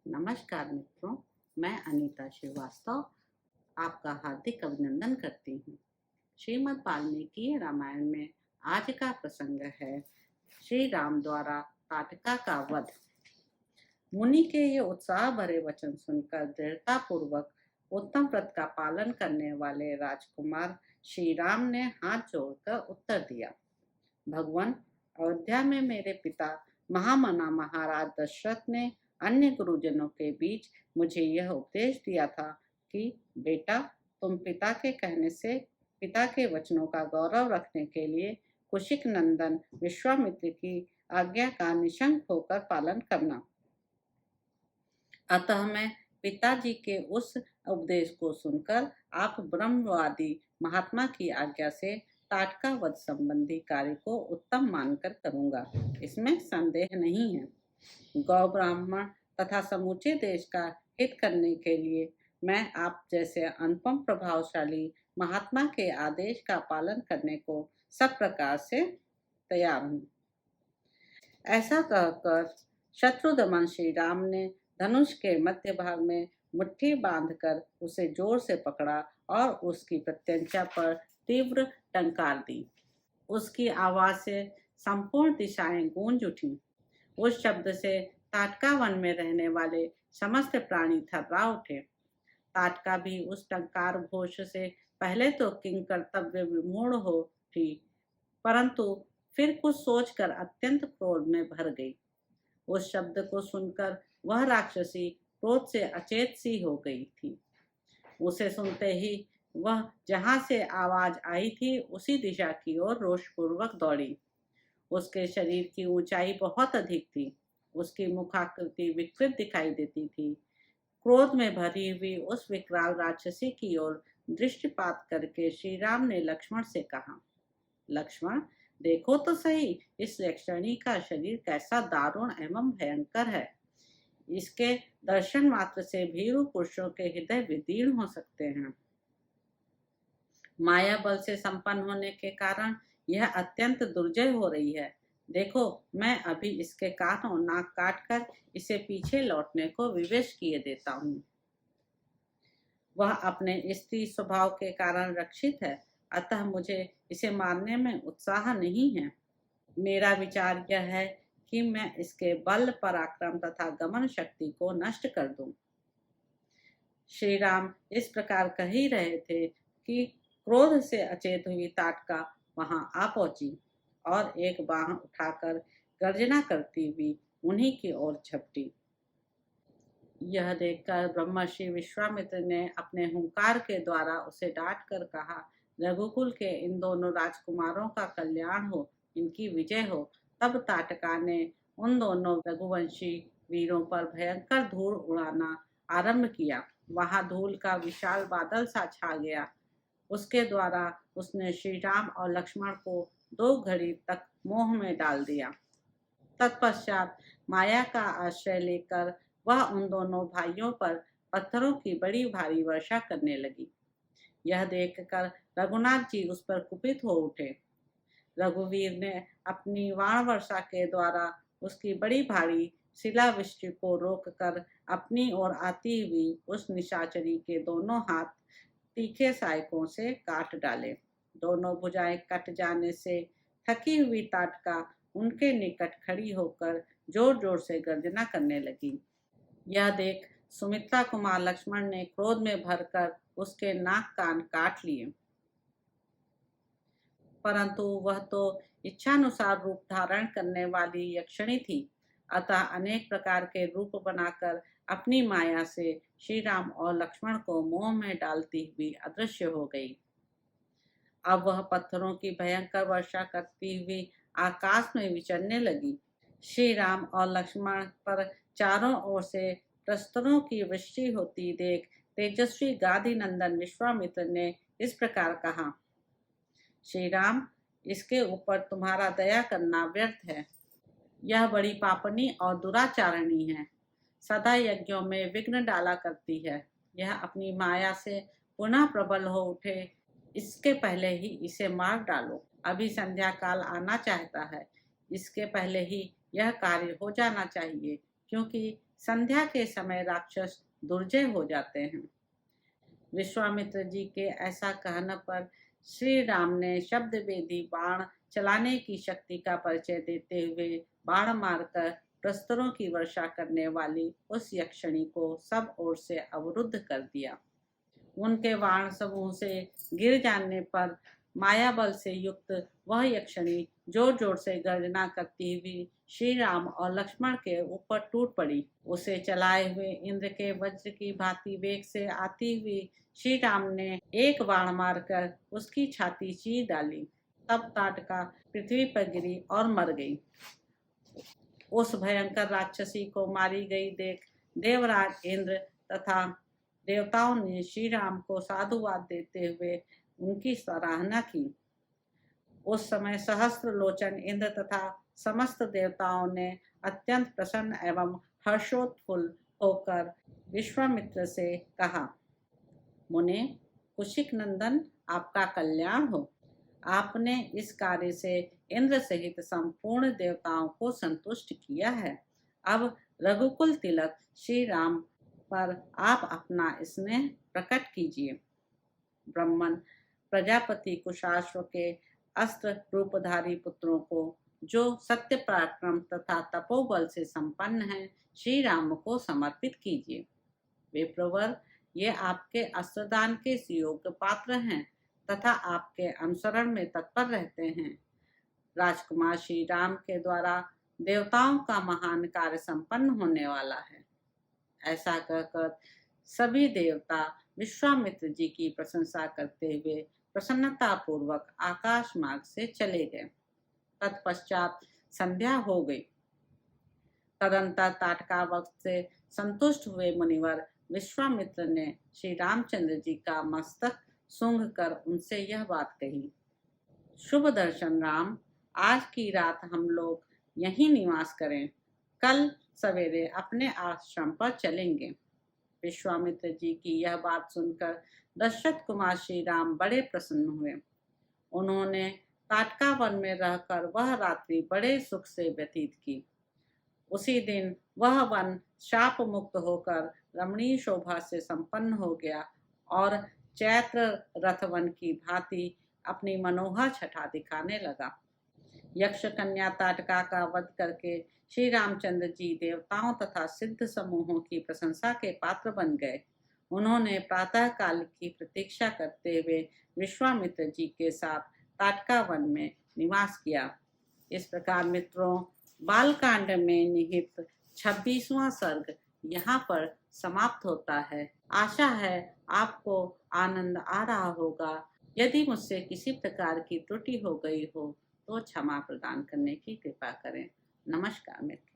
नमस्कार मित्रों, मैं अनीता श्रीवास्तव आपका हार्दिक अभिनंदन करती हूँ। श्रीमद् वाल्मीकि रामायण में आज का प्रसंग है श्री राम द्वारा ताटका का वध। मुनि के ये उत्साह भरे वचन सुनकर दृढ़ता पूर्वक उत्तम व्रत का पालन करने वाले राजकुमार श्री राम ने हाथ जोड़कर उत्तर दिया। भगवान, अयोध्या में मेरे पिता महामना महाराज दशरथ ने अन्य गुरुजनों के बीच मुझे यह उपदेश दिया था कि बेटा, तुम पिता के कहने से पिता के वचनों का गौरव रखने के लिए कुशिक नंदन विश्वामित्र की आज्ञा का निशंक होकर पालन करना। अतः मैं पिताजी के उस उपदेश को सुनकर आप ब्रह्मवादी महात्मा की आज्ञा से ताटका वध संबंधी कार्य को उत्तम मानकर करूंगा, इसमें संदेह नहीं है। गौ ब्राह्मण तथा समूचे देश का हित करने के लिए मैं आप जैसे अनुपम प्रभावशाली महात्मा के आदेश का पालन करने को सब प्रकार से तैयार हूँ। ऐसा कहकर शत्रुदमन श्री राम ने धनुष के मध्य भाग में मुट्ठी बांधकर उसे जोर से पकड़ा और उसकी प्रत्यंचा पर तीव्र टंकार दी। उसकी आवाज से संपूर्ण दिशाएं गूंज उठी। उस शब्द से ताटका वन में रहने वाले समस्त प्राणी थर्रा उठे। ताटका भी उस टंकार घोष से पहले तो किंग कर्तव्य विमूढ़ हो उठी, परंतु फिर कुछ सोचकर अत्यंत क्रोध में भर गई। उस शब्द को सुनकर वह राक्षसी क्रोध से अचेत सी हो गई थी। उसे सुनते ही वह जहां से आवाज आई थी उसी दिशा की ओर रोषपूर्वक दौड़ी। उसके शरीर की ऊंचाई बहुत अधिक थी। उसकी मुखाकृति विकृत दिखाई देती थी। क्रोध में भरी हुई उस विकराल राक्षसी की ओर दृष्टिपात करके श्री राम ने लक्ष्मण से कहा, लक्ष्मण, देखो तो सही, इस यक्षिणी का शरीर कैसा दारुण एवं भयंकर है। इसके दर्शन मात्र से भीरु पुरुषों के हृदय विदीर्ण हो सकते हैं। माया बल से संपन्न होने के कारण यह अत्यंत दुर्जय हो रही है। देखो, मैं अभी इसके कान और नाक काटकर इसे पीछे लौटने को विवश किए देता हूँ। वह अपने स्त्री स्वभाव के कारण रक्षित है, अतः मुझे इसे मारने में उत्साह नहीं है। मेरा विचार यह है कि मैं इसके बल, पराक्रम तथा गमन शक्ति को नष्ट कर दूं। श्री राम इस प्रकार कह ही रहे थे कि क्रोध से अचेत हुई ताटका वहां आ पहुंची और एक बाह उठाकर गर्जना करती हुई उन्हीं की ओर झपटी। यह देखकर ब्रह्मर्षि विश्वामित्र ने अपने हुंकार के द्वारा उसे डांट कर कहा, रघुकुल के इन दोनों राजकुमारों का कल्याण हो, इनकी विजय हो। तब ताटका ने उन दोनों रघुवंशी वीरों पर भयंकर धूल उड़ाना आरंभ किया। वहां धूल का विशाल बादल सा छा गया। उसके द्वारा उसने श्री राम और लक्ष्मण को 2 घड़ी तक मोह में डाल दिया। तत्पश्चात माया का आश्रय लेकर वह उन दोनों भाइयों पर पत्थरों की बड़ी भारी वर्षा करने लगी। यह देखकर रघुनाथ जी उस पर कुपित हो उठे। रघुवीर ने अपनी वाण वर्षा के द्वारा उसकी बड़ी भारी शिलावृष्टि को रोककर अपनी ओर आती हुई उस निशाचरी के दोनों हाथ तीखे सहायकों से काट डाले। दोनों भुजाएं कट जाने से थकी हुई ताटका उनके निकट खड़ी होकर जोर जोर से गर्जना करने लगी। यह देख सुमित्रा कुमार लक्ष्मण ने क्रोध में भरकर उसके नाक कान काट लिए, परंतु वह तो इच्छानुसार रूप धारण करने वाली यक्षिणी थी, अतः अनेक प्रकार के रूप बनाकर अपनी माया से श्री राम और लक्ष्मण को मोह में डालती हुई अदृश्य हो गई। अब वह पत्थरों की भयंकर वर्षा करती हुई आकाश में विचरने लगी। श्री राम और लक्ष्मण पर चारों ओर से प्रस्तरों की वृष्टि होती देख तेजस्वी गादी नंदन विश्वामित्र ने इस प्रकार कहा, श्री राम, इसके ऊपर तुम्हारा दया करना व्यर्थ है। यह बड़ी पापनी और दुराचारणी है। सदा यज्ञों में विघ्न डाला करती है। यह अपनी माया से पुनः प्रबल हो उठे, इसके पहले ही इसे मार डालो। अभी संध्या काल आना चाहता है। इसके पहले ही यह कार्य हो जाना चाहिए, क्योंकि संध्या के समय राक्षस दुर्जय हो जाते हैं। विश्वामित्र जी के ऐसा कहने पर श्री राम ने शब्द वेदी बाण चलाने की शक्ति का परिचय देते हुए बाण मारकर प्रस्तरों की वर्षा करने वाली उस यक्षिणी को सब ओर से अवरुद्ध कर दिया। उनके बाण समूह से गिर जाने पर माया बल से युक्त वह यक्षिणी जोर जोर से गर्जना करती हुई श्री राम और लक्ष्मण के ऊपर टूट पड़ी। उसे चलाए हुए इंद्र के वज्र की भांति वेग से आती हुई श्री राम ने एक बाण मारकर उसकी छाती चीर डाली। तब ताटका पृथ्वी पर गिरी और मर गई। उस भयंकर राक्षसी को मारी गई देख देवराज इंद्र तथा देवताओं ने श्री राम को साधुवाद देते हुए उनकी सराहना की। उस समय सहस्त्र लोचन इंद्र तथा समस्त देवताओं ने अत्यंत प्रसन्न एवं हर्षोत्फुल्ल होकर विश्वामित्र से कहा, मुने, कुशिक नंदन, आपका कल्याण हो। आपने इस कार्य से इंद्र सहित संपूर्ण देवताओं को संतुष्ट किया है। अब रघुकुल तिलक श्री राम पर आप अपना स्नेह प्रकट कीजिए। ब्रह्मन प्रजापति कुशाश्व के अस्त्र रूपधारी पुत्रों को, जो सत्य पराक्रम तथा तपोबल से संपन्न हैं, श्री राम को समर्पित कीजिए। विप्रवर, ये आपके अस्त्रदान के सुयोग्य पात्र हैं तथा आपके अनुसरण में तत्पर रहते हैं। राजकुमार श्री राम के द्वारा देवताओं का महान कार्य संपन्न होने वाला है। ऐसा कहकर सभी देवता विश्वामित्र जी की प्रशंसा करते हुए प्रसन्नता पूर्वक आकाश मार्ग से चले गए। तत्पश्चात संध्या हो गई। तदंतर ताटका वक्त से संतुष्ट हुए मुनिवर विश्वामित्र ने श्री रामचंद्र जी का मस्तक सूंघ कर उनसे यह बात कही, शुभ दर्शन राम, आज की रात हम लोग यहीं निवास करें, कल सवेरे अपने आश्रम पर चलेंगे। विश्वामित्र जी की यह बात सुनकर दशरथ कुमार श्री राम बड़े प्रसन्न हुए। उन्होंने ताटका वन में रहकर वह रात्रि बड़े सुख से व्यतीत की। उसी दिन वह वन शाप मुक्त होकर रमणीय शोभा से संपन्न हो गया और चैत्र रथवन की भांति अपनी मनोहर छटा दिखाने लगा। यक्ष कन्या ताटका का वध करके श्री रामचंद्र जी देवताओं तथा सिद्ध समूहों की प्रशंसा के पात्र बन गए। उन्होंने प्रातः काल की प्रतीक्षा करते हुए विश्वामित्र जी के साथ ताटका वन में निवास किया। इस प्रकार मित्रों, बालकांड में निहित 26वां सर्ग यहाँ पर समाप्त होता है। आशा है आपको आनंद आ रहा होगा। यदि मुझसे किसी प्रकार की त्रुटि हो गई हो तो क्षमा प्रदान करने की कृपा करें। नमस्कार मित्र।